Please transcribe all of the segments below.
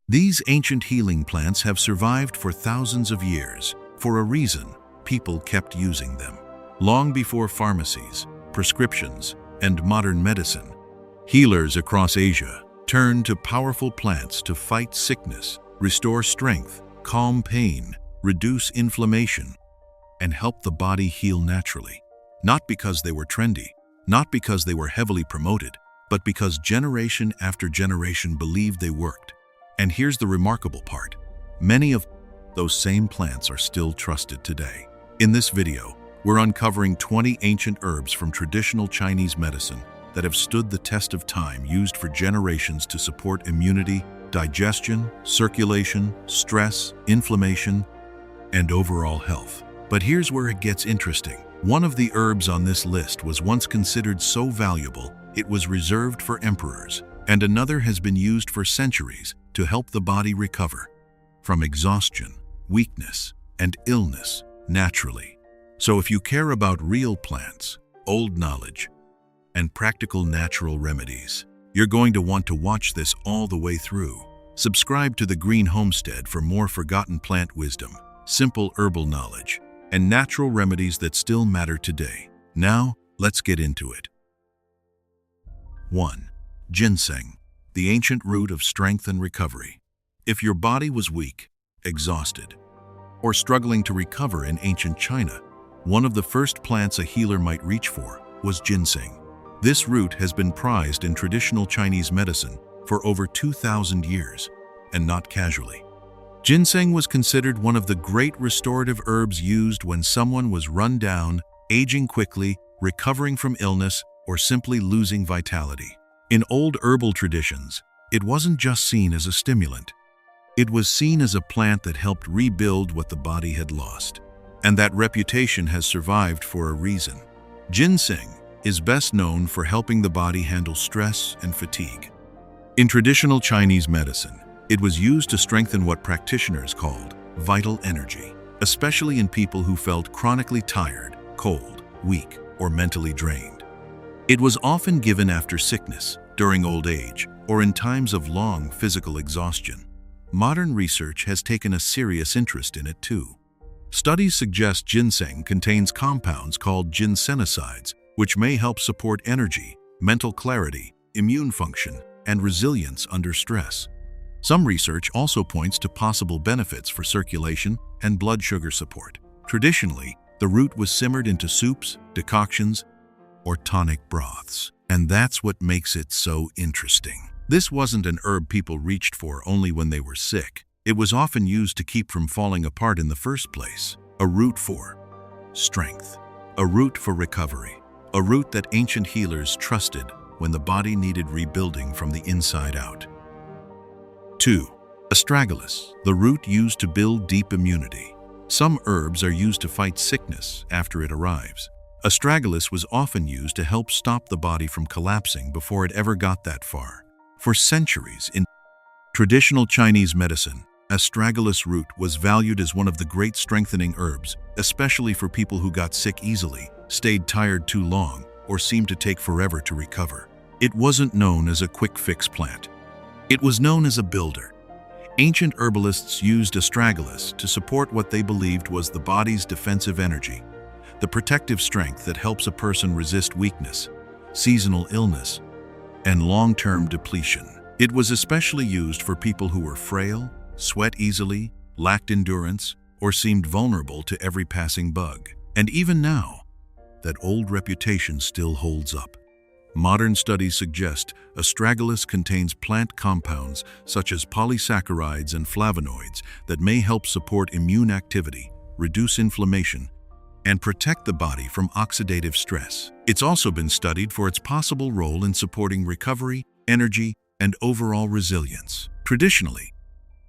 These ancient healing plants have survived for thousands of years. For a reason, people kept using them. Long before pharmacies, prescriptions, and modern medicine, healers across Asia turned to powerful plants to fight sickness, restore strength, calm pain, reduce inflammation, and help the body heal naturally. Not because they were trendy, not because they were heavily promoted, but because generation after generation believed they worked. And here's the remarkable part. Many of those same plants are still trusted today. In this video, we're uncovering 20 ancient herbs from traditional Chinese medicine that have stood the test of time, used for generations to support immunity, digestion, circulation, stress, inflammation, and overall health. But here's where it gets interesting. One of the herbs on this list was once considered so valuable it was reserved for emperors, and another has been used for centuries to help the body recover from exhaustion, weakness, and illness naturally. So if you care about real plants, old knowledge, and practical natural remedies, you're going to want to watch this all the way through. Subscribe to the Green Homestead for more forgotten plant wisdom, simple herbal knowledge, and natural remedies that still matter today. Now, let's get into it. 1. Ginseng, the ancient root of strength and recovery. If your body was weak, exhausted, or struggling to recover in ancient China, one of the first plants a healer might reach for was ginseng. This root has been prized in traditional Chinese medicine for over 2,000 years, and not casually. Ginseng was considered one of the great restorative herbs used when someone was run down, aging quickly, recovering from illness, or simply losing vitality. In old herbal traditions, it wasn't just seen as a stimulant. It was seen as a plant that helped rebuild what the body had lost. And that reputation has survived for a reason. Ginseng is best known for helping the body handle stress and fatigue. In traditional Chinese medicine, it was used to strengthen what practitioners called vital energy, especially in people who felt chronically tired, cold, weak, or mentally drained. It was often given after sickness, during old age, or in times of long physical exhaustion. Modern research has taken a serious interest in it too. Studies suggest ginseng contains compounds called ginsenosides, which may help support energy, mental clarity, immune function, and resilience under stress. Some research also points to possible benefits for circulation and blood sugar support. Traditionally, the root was simmered into soups, decoctions, or tonic broths. And that's what makes it so interesting. This wasn't an herb people reached for only when they were sick. It was often used to keep from falling apart in the first place. A root for strength, a root for recovery, a root that ancient healers trusted when the body needed rebuilding from the inside out. 2. Astragalus, the root used to build deep immunity. Some herbs are used to fight sickness after it arrives. Astragalus was often used to help stop the body from collapsing before it ever got that far. For centuries in traditional Chinese medicine, astragalus root was valued as one of the great strengthening herbs, especially for people who got sick easily, stayed tired too long, or seemed to take forever to recover. It wasn't known as a quick fix plant. It was known as a builder. Ancient herbalists used astragalus to support what they believed was the body's defensive energy, the protective strength that helps a person resist weakness, seasonal illness, and long-term depletion. It was especially used for people who were frail, sweat easily, lacked endurance, or seemed vulnerable to every passing bug. And even now, that old reputation still holds up. Modern studies suggest astragalus contains plant compounds such as polysaccharides and flavonoids that may help support immune activity, reduce inflammation, and protect the body from oxidative stress. It's also been studied for its possible role in supporting recovery, energy, and overall resilience. Traditionally,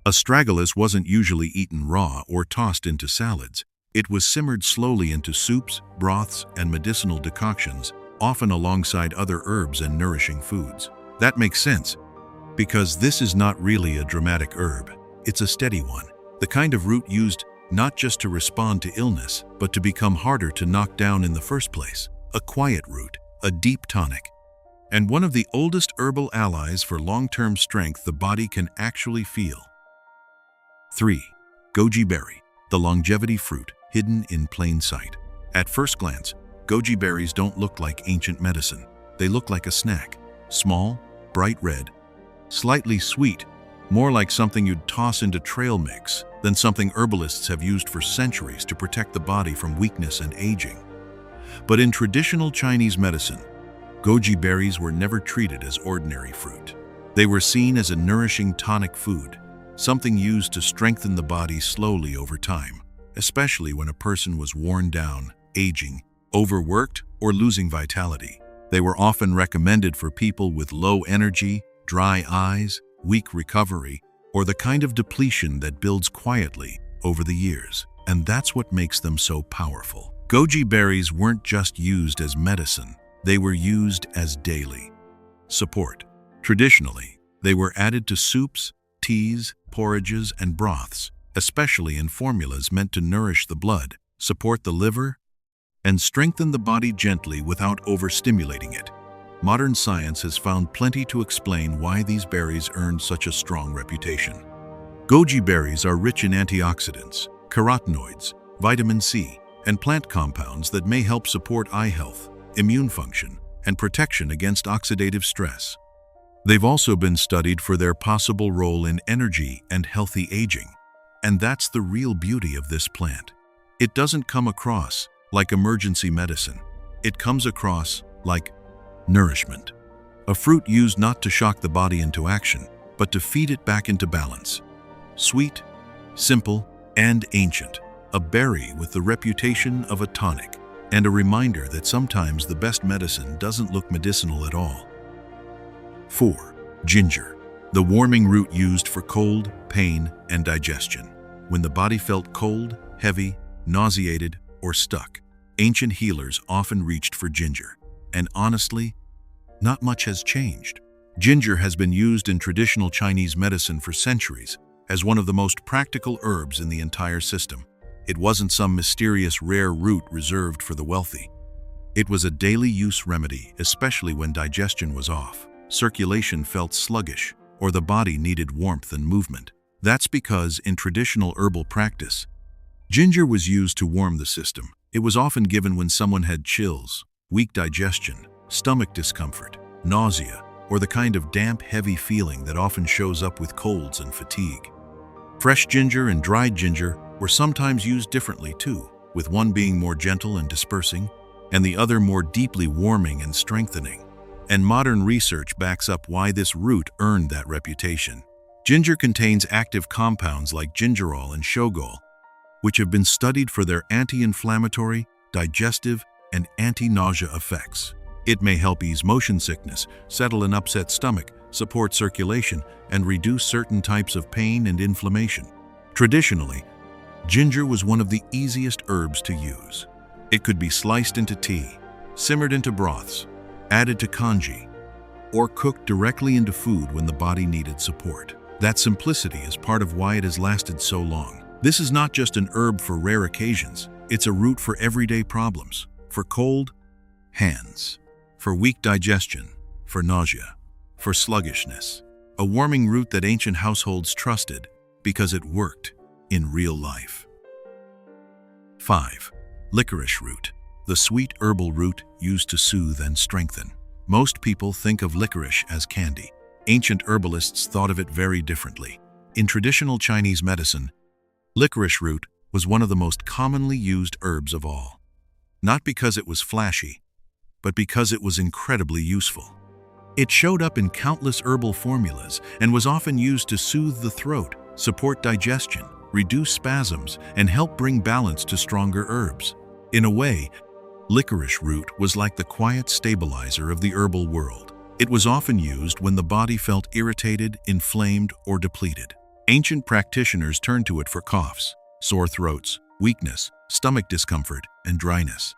astragalus wasn't usually eaten raw or tossed into salads. It was simmered slowly into soups, broths, and medicinal decoctions, often alongside other herbs and nourishing foods. That makes sense, because this is not really a dramatic herb. It's a steady one, the kind of root used not just to respond to illness, but to become harder to knock down in the first place. A quiet root, a deep tonic, and one of the oldest herbal allies for long-term strength the body can actually feel. 3. Goji berry, the longevity fruit hidden in plain sight. At first glance, goji berries don't look like ancient medicine. They look like a snack, small, bright red, slightly sweet, more like something you'd toss into trail mix than something herbalists have used for centuries to protect the body from weakness and aging. But in traditional Chinese medicine, goji berries were never treated as ordinary fruit. They were seen as a nourishing tonic food, something used to strengthen the body slowly over time, especially when a person was worn down, aging, overworked, or losing vitality. They were often recommended for people with low energy, dry eyes, weak recovery, or the kind of depletion that builds quietly over the years. And that's what makes them so powerful. Goji berries weren't just used as medicine, they were used as daily support. Traditionally, they were added to soups, teas, porridges, and broths, especially in formulas meant to nourish the blood, support the liver, and strengthen the body gently without overstimulating it. Modern science has found plenty to explain why these berries earned such a strong reputation. Goji berries are rich in antioxidants, carotenoids, vitamin C, and plant compounds that may help support eye health, immune function, and protection against oxidative stress. They've also been studied for their possible role in energy and healthy aging. And that's the real beauty of this plant. It doesn't come across like emergency medicine. It comes across like nourishment. A fruit used not to shock the body into action, but to feed it back into balance. Sweet, simple, and ancient. A berry with the reputation of a tonic, and a reminder that sometimes the best medicine doesn't look medicinal at all. 4. Ginger, the warming root used for cold, pain, and digestion. When the body felt cold, heavy, nauseated, or stuck, ancient healers often reached for ginger. And honestly, not much has changed. Ginger has been used in traditional Chinese medicine for centuries as one of the most practical herbs in the entire system. It wasn't some mysterious rare root reserved for the wealthy. It was a daily use remedy, especially when digestion was off, circulation felt sluggish, or the body needed warmth and movement. That's because in traditional herbal practice, ginger was used to warm the system. It was often given when someone had chills, weak digestion, stomach discomfort, nausea, or the kind of damp, heavy feeling that often shows up with colds and fatigue. Fresh ginger and dried ginger were sometimes used differently too, with one being more gentle and dispersing, and the other more deeply warming and strengthening. And modern research backs up why this root earned that reputation. Ginger contains active compounds like gingerol and shogol, which have been studied for their anti-inflammatory, digestive, and anti-nausea effects. It may help ease motion sickness, settle an upset stomach, support circulation, and reduce certain types of pain and inflammation. Traditionally, ginger was one of the easiest herbs to use. It could be sliced into tea, simmered into broths, added to congee, or cooked directly into food when the body needed support. That simplicity is part of why it has lasted so long. This is not just an herb for rare occasions, it's a root for everyday problems. For cold, hands. For weak digestion. For nausea. For sluggishness. A warming root that ancient households trusted because it worked in real life. 5. Licorice root, the sweet herbal root used to soothe and strengthen. Most people think of licorice as candy. Ancient herbalists thought of it very differently. In traditional Chinese medicine, licorice root was one of the most commonly used herbs of all. Not because it was flashy, but because it was incredibly useful. It showed up in countless herbal formulas and was often used to soothe the throat, support digestion, reduce spasms, and help bring balance to stronger herbs. In a way, licorice root was like the quiet stabilizer of the herbal world. It was often used when the body felt irritated, inflamed, or depleted. Ancient practitioners turned to it for coughs, sore throats, weakness, stomach discomfort, and dryness.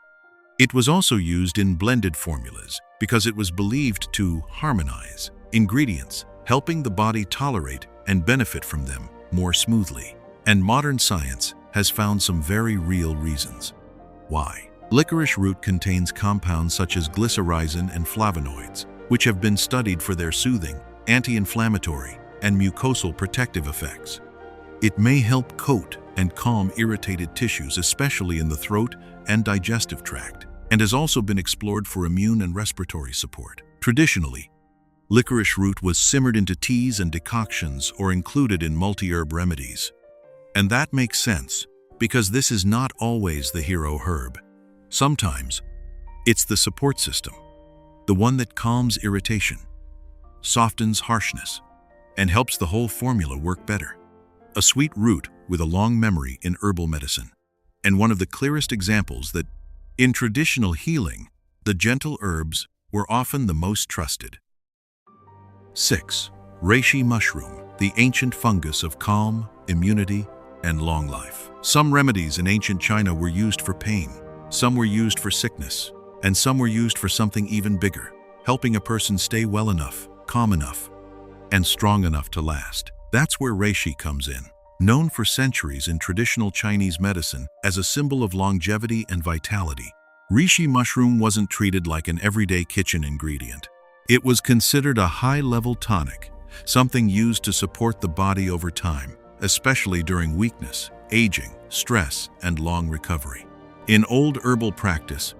It was also used in blended formulas because it was believed to harmonize ingredients, helping the body tolerate and benefit from them more smoothly. And modern science has found some very real reasons why. Licorice root contains compounds such as glycyrrhizin and flavonoids, which have been studied for their soothing, anti-inflammatory, and mucosal protective effects. It may help coat and calm irritated tissues, especially in the throat and digestive tract, and has also been explored for immune and respiratory support. Traditionally, licorice root was simmered into teas and decoctions or included in multi-herb remedies. And that makes sense, because this is not always the hero herb. Sometimes, it's the support system, the one that calms irritation, softens harshness, and helps the whole formula work better. A sweet root with a long memory in herbal medicine, and one of the clearest examples that, in traditional healing, the gentle herbs were often the most trusted. 6. Reishi mushroom, the ancient fungus of calm, immunity, and long life. Some remedies in ancient China were used for pain, some were used for sickness, and some were used for something even bigger, helping a person stay well enough, calm enough, and strong enough to last. That's where reishi comes in. Known for centuries in traditional Chinese medicine as a symbol of longevity and vitality, reishi mushroom wasn't treated like an everyday kitchen ingredient. It was considered a high-level tonic, something used to support the body over time, especially during weakness, aging, stress, and long recovery. In old herbal practice,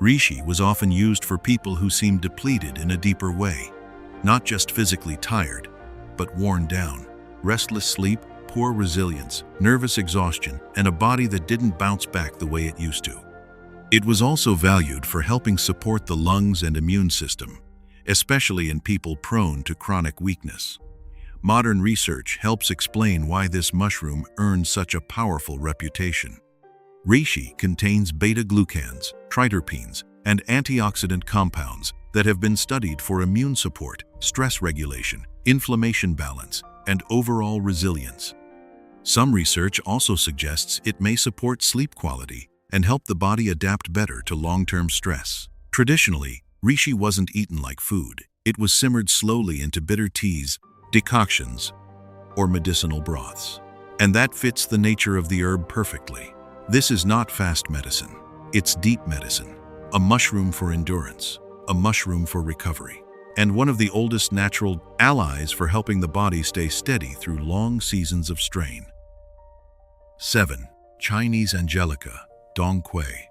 reishi was often used for people who seemed depleted in a deeper way, not just physically tired, but worn down. Restless sleep, poor resilience, nervous exhaustion, and a body that didn't bounce back the way it used to. It was also valued for helping support the lungs and immune system, especially in people prone to chronic weakness. Modern research helps explain why this mushroom earned such a powerful reputation. Reishi contains beta-glucans, triterpenes, and antioxidant compounds that have been studied for immune support, stress regulation, inflammation balance, and overall resilience. Some research also suggests it may support sleep quality and help the body adapt better to long-term stress. Traditionally, reishi wasn't eaten like food. It was simmered slowly into bitter teas, decoctions, or medicinal broths. And that fits the nature of the herb perfectly. This is not fast medicine. It's deep medicine, a mushroom for endurance, a mushroom for recovery, and one of the oldest natural allies for helping the body stay steady through long seasons of strain. 7. Chinese angelica, dong quai.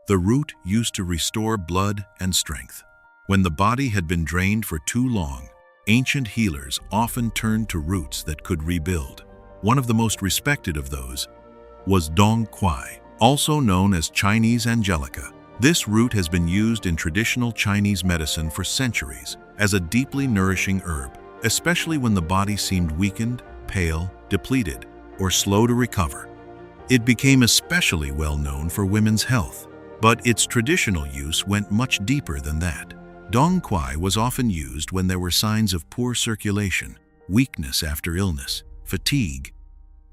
The root used to restore blood and strength. When the body had been drained for too long, ancient healers often turned to roots that could rebuild. One of the most respected of those was dong quai, also known as Chinese angelica. This root has been used in traditional Chinese medicine for centuries as a deeply nourishing herb, especially when the body seemed weakened, pale, depleted, or slow to recover. It became especially well known for women's health, but its traditional use went much deeper than that. Dong quai was often used when there were signs of poor circulation, weakness after illness, fatigue,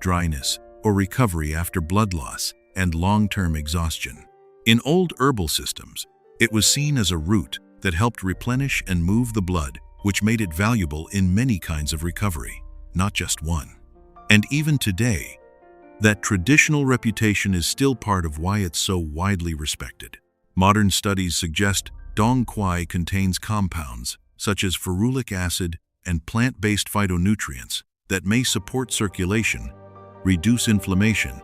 dryness, or recovery after blood loss and long-term exhaustion. In old herbal systems, it was seen as a root that helped replenish and move the blood, which made it valuable in many kinds of recovery, not just one. And even today, that traditional reputation is still part of why it's so widely respected. Modern studies suggest dong quai contains compounds such as ferulic acid and plant-based phytonutrients that may support circulation, reduce inflammation,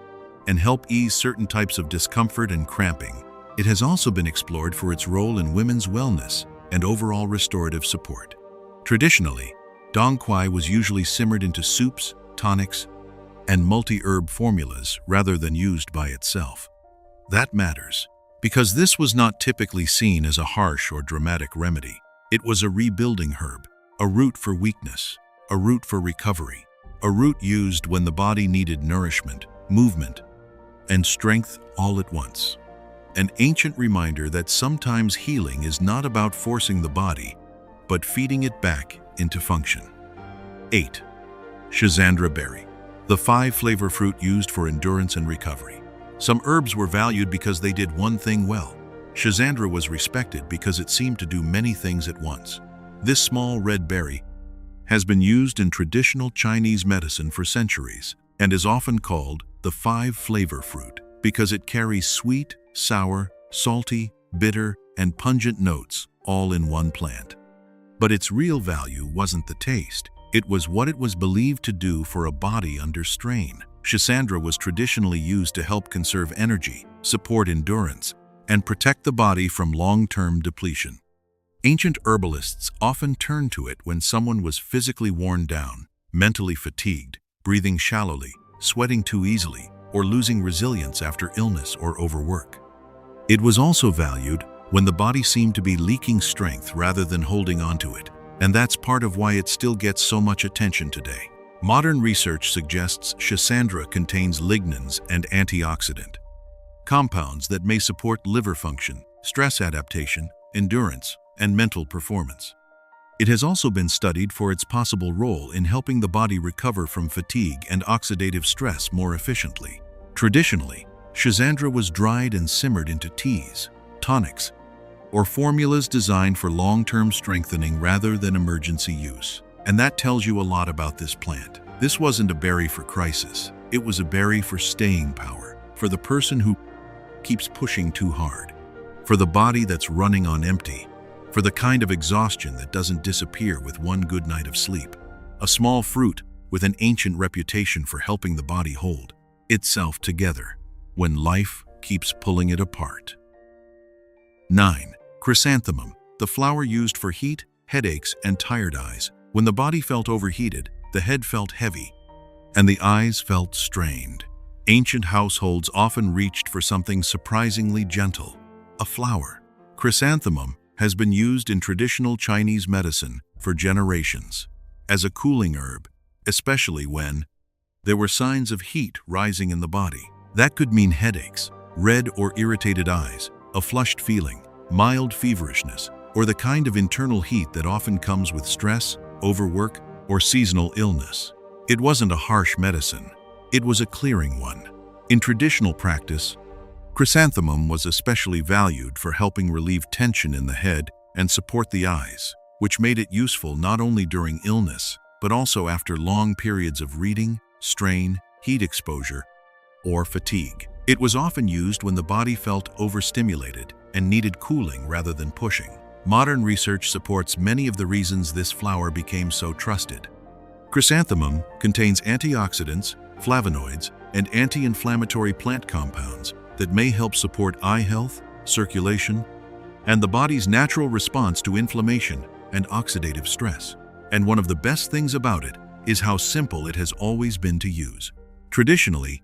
and help ease certain types of discomfort and cramping. It has also been explored for its role in women's wellness and overall restorative support. Traditionally, dong quai was usually simmered into soups, tonics, and multi-herb formulas rather than used by itself. That matters, because this was not typically seen as a harsh or dramatic remedy. It was a rebuilding herb, a root for weakness, a root for recovery, a root used when the body needed nourishment, movement, and strength all at once. An ancient reminder that sometimes healing is not about forcing the body, but feeding it back into function. 8. Schizandra berry, the 5-flavor fruit used for endurance and recovery. Some herbs were valued because they did one thing well. Schizandra was respected because it seemed to do many things at once. This small red berry has been used in traditional Chinese medicine for centuries and is often called the 5-flavor fruit because it carries sweet, sour, salty, bitter, and pungent notes all in one plant. But its real value wasn't the taste. It was what it was believed to do for a body under strain. Schisandra was traditionally used to help conserve energy, support endurance, and protect the body from long-term depletion. Ancient herbalists often turned to it when someone was physically worn down, mentally fatigued, breathing shallowly, sweating too easily, or losing resilience after illness or overwork. It was also valued when the body seemed to be leaking strength rather than holding onto it, and that's part of why it still gets so much attention today. Modern research suggests Schisandra contains lignans and antioxidant compounds that may support liver function, stress adaptation, endurance, and mental performance. It has also been studied for its possible role in helping the body recover from fatigue and oxidative stress more efficiently. Traditionally, Schisandra was dried and simmered into teas, tonics, or formulas designed for long-term strengthening rather than emergency use. And that tells you a lot about this plant. This wasn't a berry for crisis. It was a berry for staying power, for the person who keeps pushing too hard, for the body that's running on empty, for the kind of exhaustion that doesn't disappear with one good night of sleep. A small fruit with an ancient reputation for helping the body hold itself together when life keeps pulling it apart. 9. Chrysanthemum, the flower used for heat, headaches, and tired eyes. When the body felt overheated, the head felt heavy, and the eyes felt strained. Ancient households often reached for something surprisingly gentle, a flower. Chrysanthemum has been used in traditional Chinese medicine for generations as a cooling herb, especially when there were signs of heat rising in the body. That could mean headaches, red or irritated eyes, a flushed feeling, mild feverishness, or the kind of internal heat that often comes with stress, overwork, or seasonal illness. It wasn't a harsh medicine. It was a clearing one. In traditional practice, chrysanthemum was especially valued for helping relieve tension in the head and support the eyes, which made it useful not only during illness, but also after long periods of reading, strain, heat exposure, or fatigue. It was often used when the body felt overstimulated and needed cooling rather than pushing. Modern research supports many of the reasons this flower became so trusted. Chrysanthemum contains antioxidants, flavonoids, and anti-inflammatory plant compounds that may help support eye health, circulation, and the body's natural response to inflammation and oxidative stress. And one of the best things about it is how simple it has always been to use. Traditionally,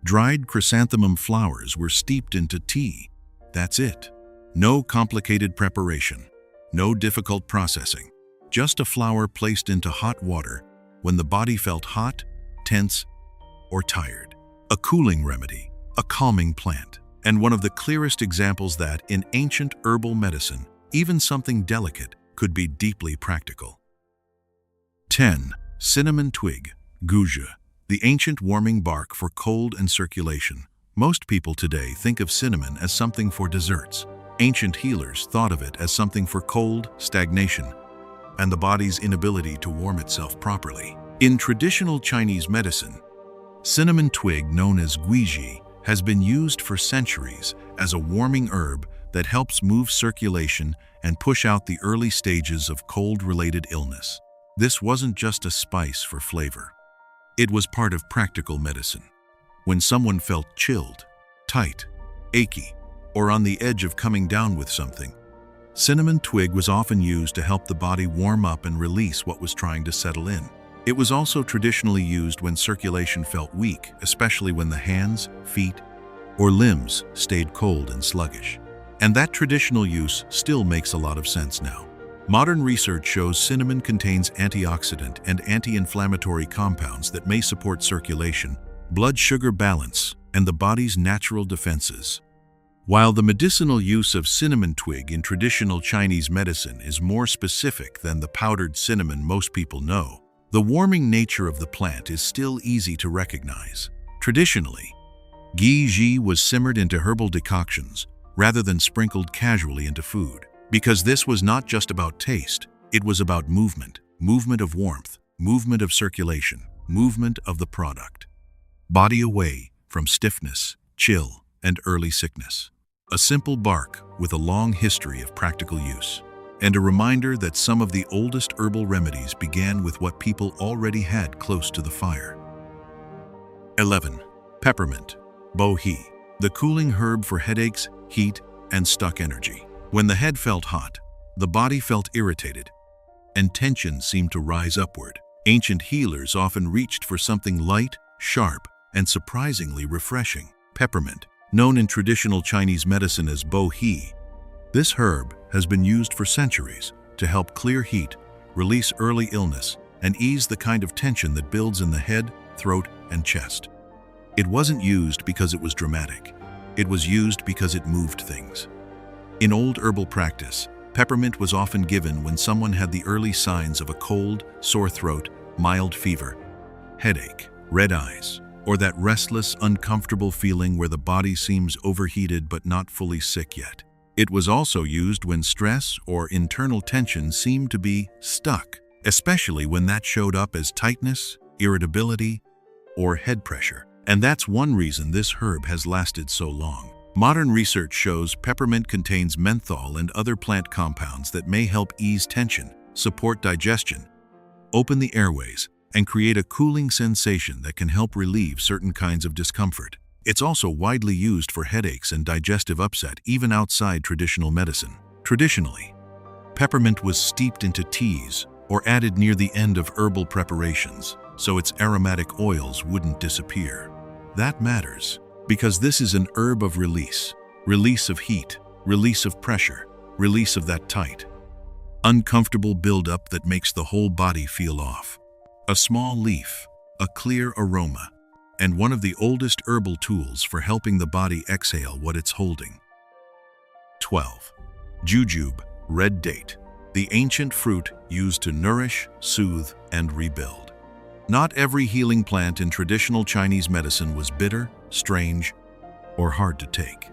dried chrysanthemum flowers were steeped into tea. That's it. No complicated preparation, no difficult processing, just a flower placed into hot water when the body felt hot, tense, or tired. A cooling remedy, a calming plant, and one of the clearest examples that in ancient herbal medicine, even something delicate could be deeply practical. 10. Cinnamon twig, goji, the ancient warming bark for cold and circulation. Most people today think of cinnamon as something for desserts. Ancient healers thought of it as something for cold, stagnation, and the body's inability to warm itself properly. In traditional Chinese medicine, cinnamon twig, known as goji, has been used for centuries as a warming herb that helps move circulation and push out the early stages of cold-related illness. This wasn't just a spice for flavor. It was part of practical medicine. When someone felt chilled, tight, achy, or on the edge of coming down with something, cinnamon twig was often used to help the body warm up and release what was trying to settle in. It was also traditionally used when circulation felt weak, especially when the hands, feet, or limbs stayed cold and sluggish. And that traditional use still makes a lot of sense now. Modern research shows cinnamon contains antioxidant and anti-inflammatory compounds that may support circulation, blood sugar balance, and the body's natural defenses. While the medicinal use of cinnamon twig in traditional Chinese medicine is more specific than the powdered cinnamon most people know, the warming nature of the plant is still easy to recognize. Traditionally, goji was simmered into herbal decoctions rather than sprinkled casually into food, because this was not just about taste, it was about movement, movement of warmth, movement of circulation, movement of the product. Body away from stiffness, chill, and early sickness. A simple bark with a long history of practical use. and a reminder that some of the oldest herbal remedies began with what people already had close to the fire. 11. Peppermint, boji, the cooling herb for headaches, heat, and stuck energy. When the head felt hot, the body felt irritated, and tension seemed to rise upward. Ancient healers often reached for something light, sharp, and surprisingly refreshing. Peppermint, known in traditional Chinese medicine as boji, this herb has been used for centuries to help clear heat, release early illness, and ease the kind of tension that builds in the head, throat, and chest. It wasn't used because it was dramatic. It was used because it moved things. In old herbal practice, peppermint was often given when someone had the early signs of a cold, sore throat, mild fever, headache, red eyes, or that restless, uncomfortable feeling where the body seems overheated but not fully sick yet. It was also used when stress or internal tension seemed to be stuck, especially when that showed up as tightness, irritability, or head pressure. And that's one reason this herb has lasted so long. Modern research shows peppermint contains menthol and other plant compounds that may help ease tension, support digestion, open the airways, and create a cooling sensation that can help relieve certain kinds of discomfort. It's also widely used for headaches and digestive upset even outside traditional medicine. Traditionally, peppermint was steeped into teas or added near the end of herbal preparations, so its aromatic oils wouldn't disappear. That matters because this is an herb of release of heat, release of pressure, release of that tight, uncomfortable buildup that makes the whole body feel off. A small leaf, a clear aroma, and one of the oldest herbal tools for helping the body exhale what it's holding. 12. Jujube, red date, the ancient fruit used to nourish, soothe, and rebuild. Not every healing plant in traditional Chinese medicine was bitter, strange, or hard to take.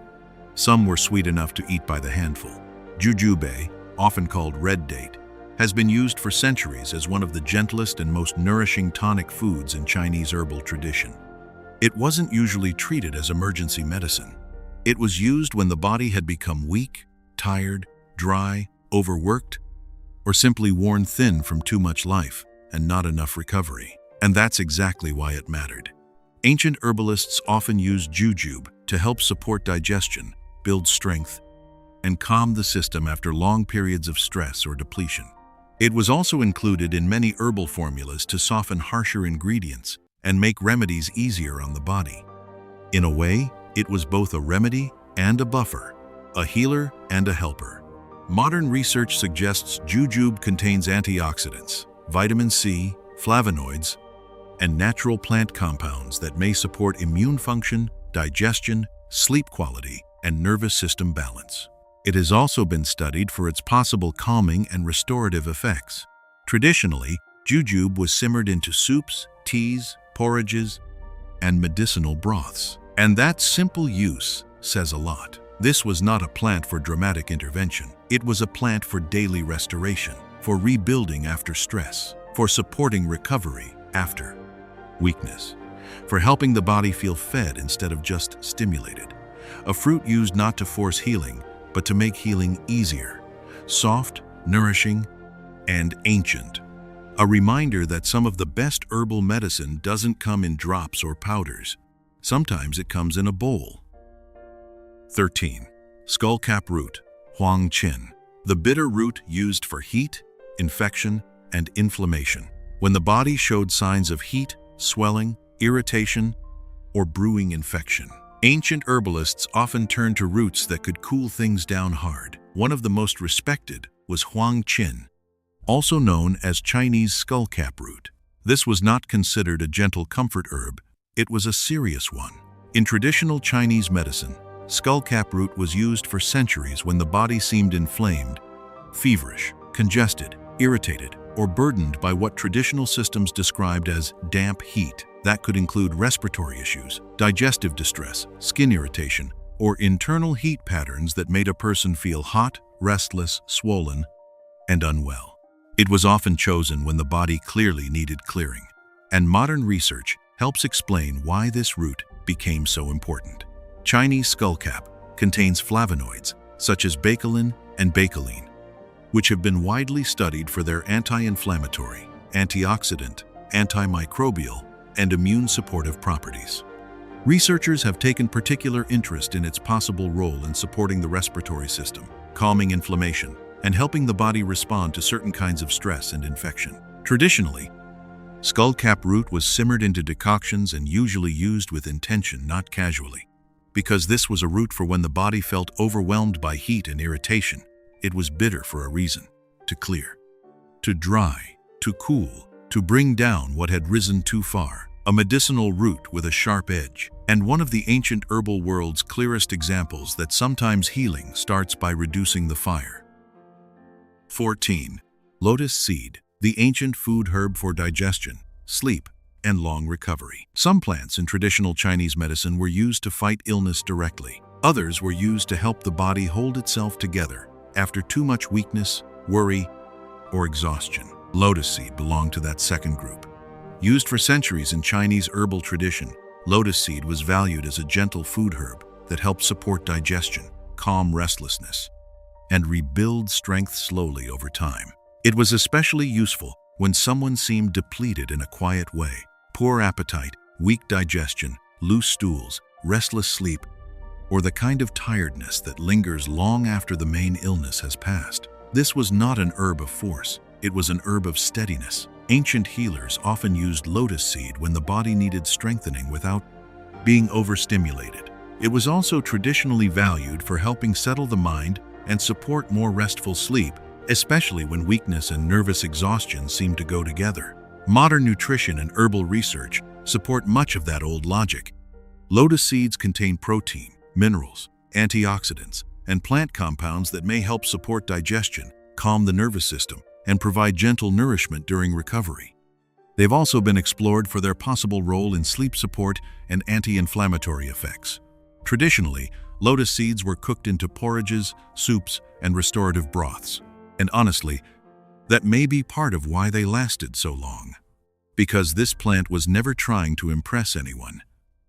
Some were sweet enough to eat by the handful. Jujube, often called red date, has been used for centuries as one of the gentlest and most nourishing tonic foods in Chinese herbal tradition. It wasn't usually treated as emergency medicine. It was used when the body had become weak, tired, dry, overworked, or simply worn thin from too much life and not enough recovery. And that's exactly why it mattered. Ancient herbalists often used jujube to help support digestion, build strength, and calm the system after long periods of stress or depletion. It was also included in many herbal formulas to soften harsher ingredients and make remedies easier on the body. In a way, it was both a remedy and a buffer, a healer and a helper. Modern research suggests jujube contains antioxidants, vitamin C, flavonoids, and natural plant compounds that may support immune function, digestion, sleep quality, and nervous system balance. It has also been studied for its possible calming and restorative effects. Traditionally, jujube was simmered into soups, teas, porridges, and medicinal broths. And that simple use says a lot. This was not a plant for dramatic intervention. It was a plant for daily restoration, for rebuilding after stress, for supporting recovery after weakness, for helping the body feel fed instead of just stimulated. A fruit used not to force healing, but to make healing easier, soft, nourishing, and ancient. A reminder that some of the best herbal medicine doesn't come in drops or powders. Sometimes it comes in a bowl. 13. Skullcap root, huang qin, the bitter root used for heat, infection, and inflammation. When the body showed signs of heat, swelling, irritation, or brewing infection, ancient herbalists often turned to roots that could cool things down hard. One of the most respected was huang qin, also known as Chinese skullcap root. This was not considered a gentle comfort herb, it was a serious one. In traditional Chinese medicine, skullcap root was used for centuries when the body seemed inflamed, feverish, congested, irritated, or burdened by what traditional systems described as damp heat. That could include respiratory issues, digestive distress, skin irritation, or internal heat patterns that made a person feel hot, restless, swollen, and unwell. It was often chosen when the body clearly needed clearing, and modern research helps explain why this root became so important. Chinese skullcap contains flavonoids such as baecolin and baecholine, which have been widely studied for their anti-inflammatory, antioxidant, antimicrobial, and immune-supportive properties. Researchers have taken particular interest in its possible role in supporting the respiratory system, calming inflammation, and helping the body respond to certain kinds of stress and infection. Traditionally, skullcap root was simmered into decoctions and usually used with intention, not casually. Because this was a root for when the body felt overwhelmed by heat and irritation, it was bitter for a reason: to clear, to dry, to cool, to bring down what had risen too far. A medicinal root with a sharp edge, and one of the ancient herbal world's clearest examples that sometimes healing starts by reducing the fire. 14. Lotus seed, the ancient food herb for digestion, sleep, and long recovery. Some plants in traditional Chinese medicine were used to fight illness directly. Others were used to help the body hold itself together after too much weakness, worry, or exhaustion. Lotus seed belonged to that second group. Used for centuries in Chinese herbal tradition, lotus seed was valued as a gentle food herb that helped support digestion, calm restlessness, and rebuild strength slowly over time. It was especially useful when someone seemed depleted in a quiet way: poor appetite, weak digestion, loose stools, restless sleep, or the kind of tiredness that lingers long after the main illness has passed. This was not an herb of force, it was an herb of steadiness. Ancient healers often used lotus seed when the body needed strengthening without being overstimulated. It was also traditionally valued for helping settle the mind and support more restful sleep, especially when weakness and nervous exhaustion seemed to go together. Modern nutrition and herbal research support much of that old logic. Lotus seeds contain protein, minerals, antioxidants, and plant compounds that may help support digestion, calm the nervous system, and provide gentle nourishment during recovery. They've also been explored for their possible role in sleep support and anti-inflammatory effects. Traditionally, lotus seeds were cooked into porridges, soups, and restorative broths. And honestly, that may be part of why they lasted so long. Because this plant was never trying to impress anyone.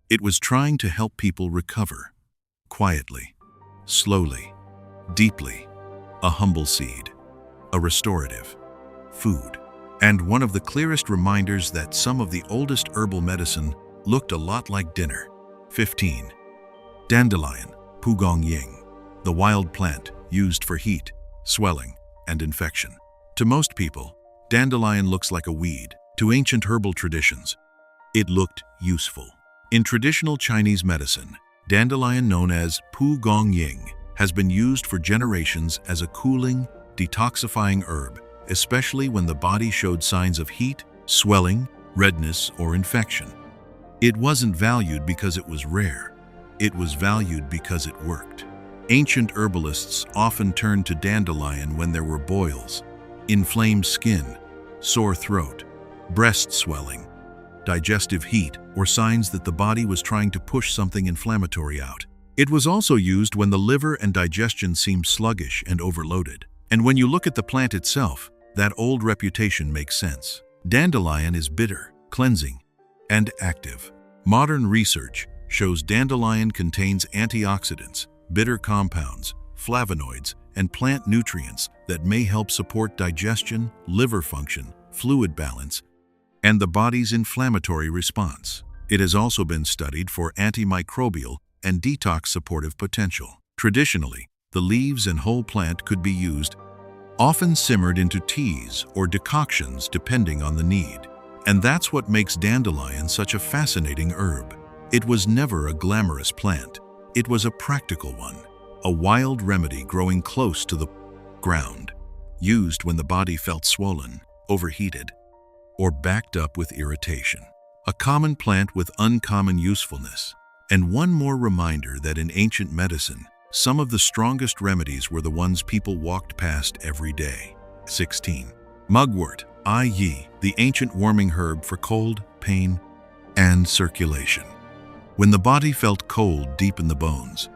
It was trying to help people recover. Quietly, slowly, deeply. A humble seed. A restorative food, and one of the clearest reminders that some of the oldest herbal medicine looked a lot like dinner. 15. Dandelion, pugong ying, the wild plant used for heat, swelling, and infection. To most people, dandelion looks like a weed. To ancient herbal traditions, it looked useful. In traditional Chinese medicine, dandelion, known as pugong ying, has been used for generations as a cooling, detoxifying herb, especially when the body showed signs of heat, swelling, redness, or infection. It wasn't valued because it was rare. It was valued because it worked. Ancient herbalists often turned to dandelion when there were boils, inflamed skin, sore throat, breast swelling, digestive heat, or signs that the body was trying to push something inflammatory out. It was also used when the liver and digestion seemed sluggish and overloaded. And when you look at the plant itself, that old reputation makes sense. Dandelion is bitter, cleansing, and active. Modern research shows dandelion contains antioxidants, bitter compounds, flavonoids, and plant nutrients that may help support digestion, liver function, fluid balance, and the body's inflammatory response. It has also been studied for antimicrobial and detox supportive potential. Traditionally, the leaves and whole plant could be used, often simmered into teas or decoctions depending on the need. And that's what makes dandelion such a fascinating herb. It was never a glamorous plant. It was a practical one, a wild remedy growing close to the ground, used when the body felt swollen, overheated, or backed up with irritation. A common plant with uncommon usefulness. And one more reminder that in ancient medicine, some of the strongest remedies were the ones people walked past every day. 16. Mugwort, i.e., the ancient warming herb for cold, pain, and circulation. When the body felt cold deep in the bones,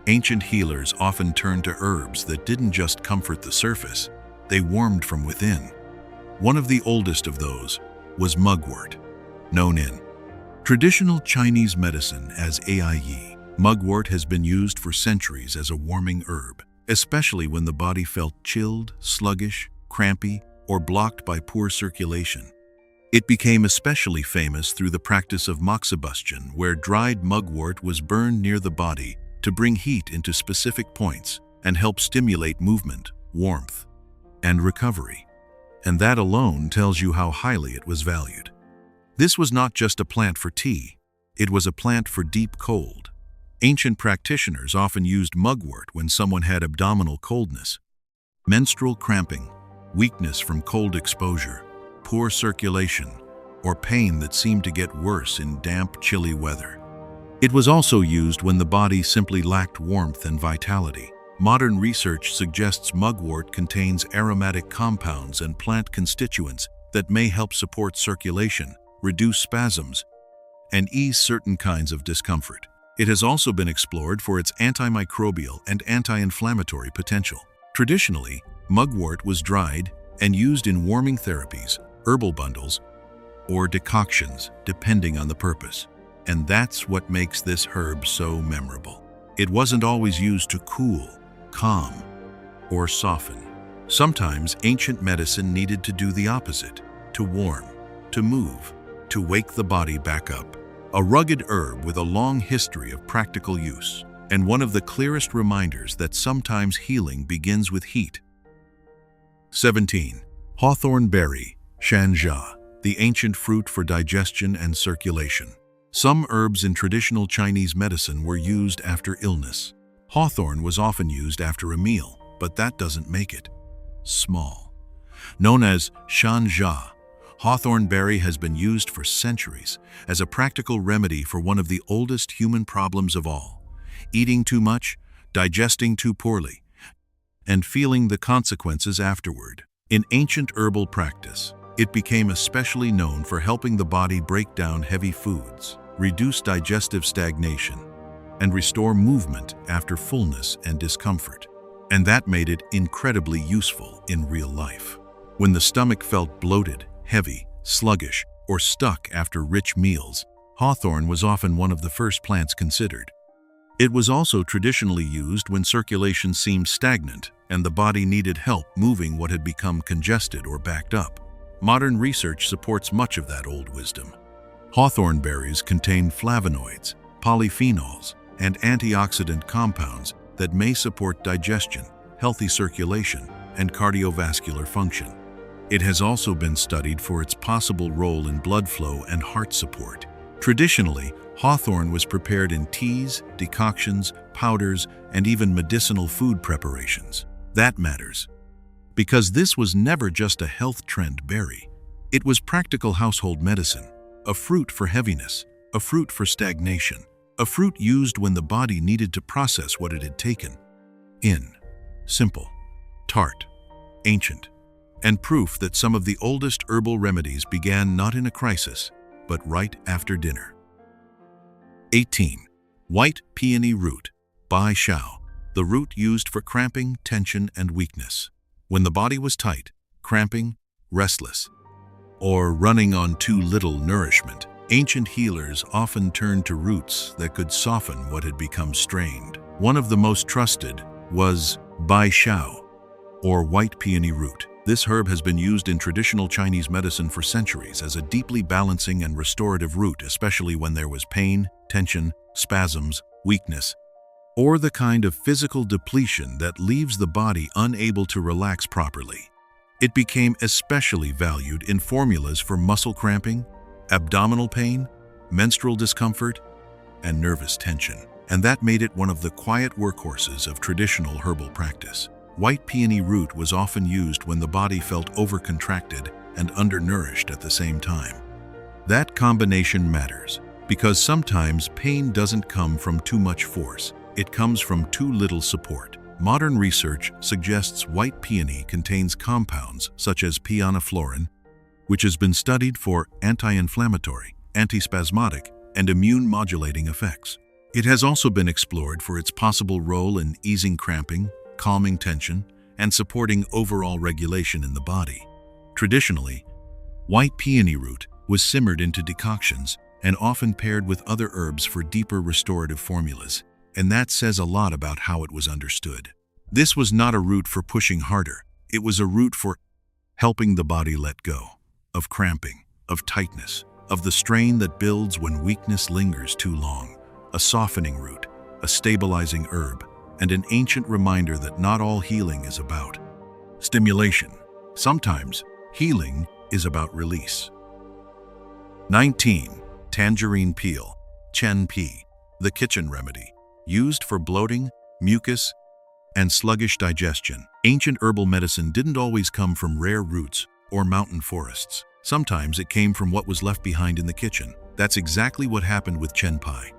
ancient healers often turned to herbs that didn't just comfort the surface, they warmed from within. One of the oldest of those was mugwort, known in traditional Chinese medicine as Ai. Mugwort has been used for centuries as a warming herb, especially when the body felt chilled, sluggish, crampy, or blocked by poor circulation. It became especially famous through the practice of moxibustion, where dried mugwort was burned near the body to bring heat into specific points and help stimulate movement, warmth, and recovery. And that alone tells you how highly it was valued. This was not just a plant for tea, it was a plant for deep cold. Ancient practitioners often used mugwort when someone had abdominal coldness, menstrual cramping, weakness from cold exposure, poor circulation, or pain that seemed to get worse in damp, chilly weather. It was also used when the body simply lacked warmth and vitality. Modern research suggests mugwort contains aromatic compounds and plant constituents that may help support circulation, reduce spasms, and ease certain kinds of discomfort. It has also been explored for its antimicrobial and anti-inflammatory potential. Traditionally, mugwort was dried and used in warming therapies, herbal bundles, or decoctions, depending on the purpose. And that's what makes this herb so memorable. It wasn't always used to cool, calm, or soften. Sometimes ancient medicine needed to do the opposite, to warm, to move, to wake the body back up. A rugged herb with a long history of practical use, and one of the clearest reminders that sometimes healing begins with heat. 17. Hawthorn berry, shanja, the ancient fruit for digestion and circulation. Some herbs in traditional Chinese medicine were used after illness. Hawthorn was often used after a meal, but that doesn't make it small. Known as shanja, hawthorn berry has been used for centuries as a practical remedy for one of the oldest human problems of all: eating too much, digesting too poorly, and feeling the consequences afterward. In ancient herbal practice, it became especially known for helping the body break down heavy foods, reduce digestive stagnation, and restore movement after fullness and discomfort. And that made it incredibly useful in real life. When the stomach felt bloated, heavy, sluggish, or stuck after rich meals, hawthorn was often one of the first plants considered. It was also traditionally used when circulation seemed stagnant and the body needed help moving what had become congested or backed up. Modern research supports much of that old wisdom. Hawthorn berries contain flavonoids, polyphenols, and antioxidant compounds that may support digestion, healthy circulation, and cardiovascular function. It has also been studied for its possible role in blood flow and heart support. Traditionally, hawthorn was prepared in teas, decoctions, powders, and even medicinal food preparations. That matters, because this was never just a health trend berry. It was practical household medicine, a fruit for heaviness, a fruit for stagnation, a fruit used when the body needed to process what it had taken in. Simple, tart, ancient, and proof that some of the oldest herbal remedies began not in a crisis, but right after dinner. 18. White peony root, bai shao, the root used for cramping, tension, and weakness. When the body was tight, cramping, restless, or running on too little nourishment, ancient healers often turned to roots that could soften what had become strained. One of the most trusted was bai shao, or white peony root. This herb has been used in traditional Chinese medicine for centuries as a deeply balancing and restorative root, especially when there was pain, tension, spasms, weakness, or the kind of physical depletion that leaves the body unable to relax properly. It became especially valued in formulas for muscle cramping, abdominal pain, menstrual discomfort, and nervous tension. And that made it one of the quiet workhorses of traditional herbal practice. White peony root was often used when the body felt overcontracted and undernourished at the same time. That combination matters, because sometimes pain doesn't come from too much force, it comes from too little support. Modern research suggests white peony contains compounds such as peoniflorin, which has been studied for anti-inflammatory, antispasmodic, and immune-modulating effects. It has also been explored for its possible role in easing cramping, calming tension, and supporting overall regulation in the body. Traditionally, white peony root was simmered into decoctions and often paired with other herbs for deeper restorative formulas, and that says a lot about how it was understood. This was not a route for pushing harder. It was a route for helping the body let go of cramping, of tightness, of the strain that builds when weakness lingers too long. A softening route, a stabilizing herb, and an ancient reminder that not all healing is about stimulation. Sometimes healing is about release. 19. Tangerine peel, chen pi, the kitchen remedy, used for bloating, mucus, and sluggish digestion. Ancient herbal medicine didn't always come from rare roots or mountain forests. Sometimes it came from what was left behind in the kitchen. That's exactly what happened with chen pi,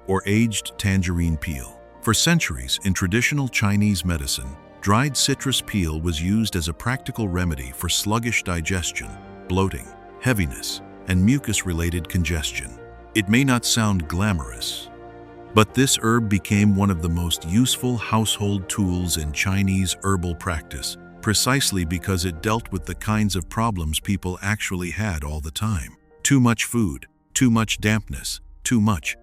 or aged tangerine peel. For centuries, in traditional Chinese medicine, dried citrus peel was used as a practical remedy for sluggish digestion, bloating, heaviness, and mucus-related congestion. It may not sound glamorous, but this herb became one of the most useful household tools in Chinese herbal practice, precisely because it dealt with the kinds of problems people actually had all the time. Too much food, too much dampness, too much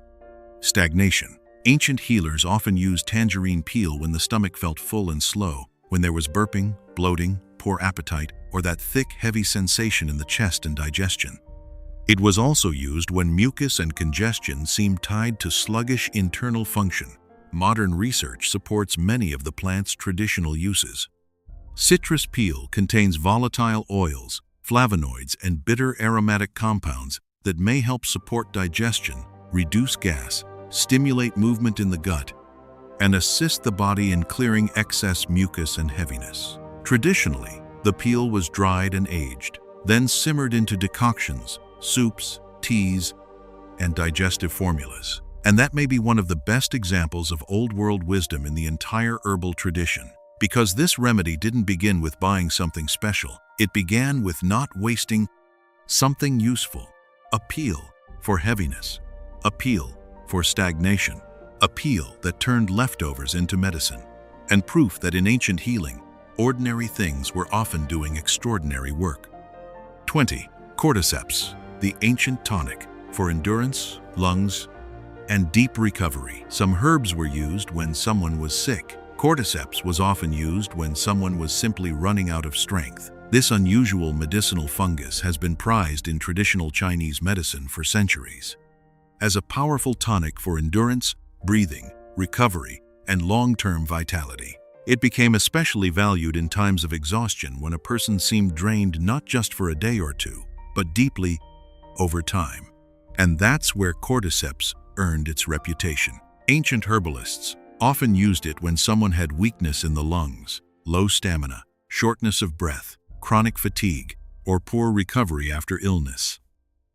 stagnation. Ancient healers often used tangerine peel when the stomach felt full and slow, when there was burping, bloating, poor appetite, or that thick, heavy sensation in the chest and digestion. It was also used when mucus and congestion seemed tied to sluggish internal function. Modern research supports many of the plant's traditional uses. Citrus peel contains volatile oils, flavonoids, and bitter aromatic compounds that may help support digestion, reduce gas, stimulate movement in the gut, and assist the body in clearing excess mucus and heaviness. Traditionally, the peel was dried and aged, then simmered into decoctions, soups, teas, and digestive formulas. And that may be one of the best examples of old world wisdom in the entire herbal tradition. Because this remedy didn't begin with buying something special, it began with not wasting something useful. A peel for heaviness, a peel for stagnation, a peel that turned leftovers into medicine, and proof that in ancient healing, ordinary things were often doing extraordinary work. 20. Cordyceps, the ancient tonic for endurance, lungs, and deep recovery. Some herbs were used when someone was sick. Cordyceps was often used when someone was simply running out of strength. This unusual medicinal fungus has been prized in traditional Chinese medicine for centuries. As a powerful tonic for endurance, breathing, recovery, and long-term vitality. It became especially valued in times of exhaustion when a person seemed drained not just for a day or two, but deeply over time. And that's where cordyceps earned its reputation. Ancient herbalists often used it when someone had weakness in the lungs, low stamina, shortness of breath, chronic fatigue, or poor recovery after illness.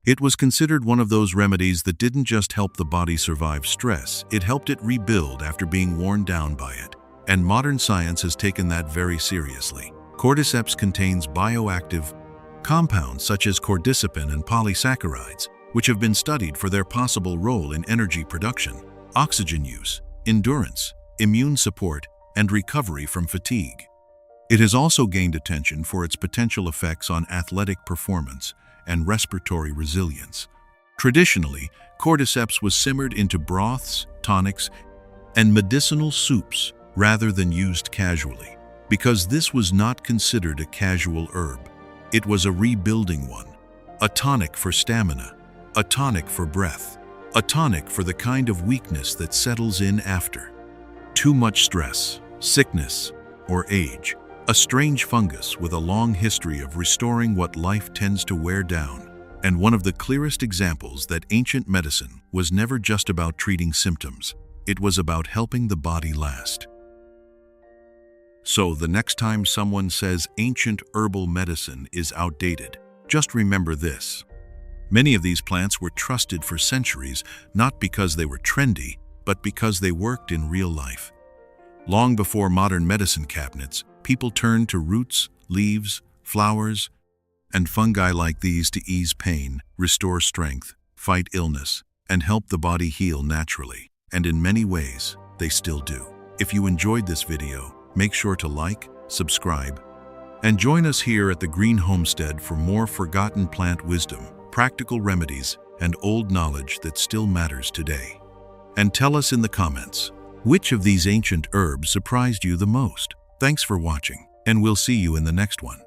It was considered one of those remedies that didn't just help the body survive stress, it helped it rebuild after being worn down by it. And modern science has taken that very seriously. Cordyceps contains bioactive compounds such as cordycepin and polysaccharides, which have been studied for their possible role in energy production, oxygen use, endurance, immune support, and recovery from fatigue. It has also gained attention for its potential effects on athletic performance and respiratory resilience. Traditionally, cordyceps was simmered into broths, tonics, and medicinal soups rather than used casually, because this was not considered a casual herb. It was a rebuilding one, a tonic for stamina, a tonic for breath, a tonic for the kind of weakness that settles in after too much stress, sickness, or age. A strange fungus with a long history of restoring what life tends to wear down, and one of the clearest examples that ancient medicine was never just about treating symptoms, it was about helping the body last. So the next time someone says ancient herbal medicine is outdated, just remember this. Many of these plants were trusted for centuries, not because they were trendy, but because they worked in real life. Long before modern medicine cabinets, people turned to roots, leaves, flowers, and fungi like these to ease pain, restore strength, fight illness, and help the body heal naturally. And in many ways, they still do. If you enjoyed this video, make sure to like, subscribe, and join us here at the Green Homestead for more forgotten plant wisdom, practical remedies, and old knowledge that still matters today. And tell us in the comments, Which of these ancient herbs surprised you the most? Thanks for watching, and we'll see you in the next one.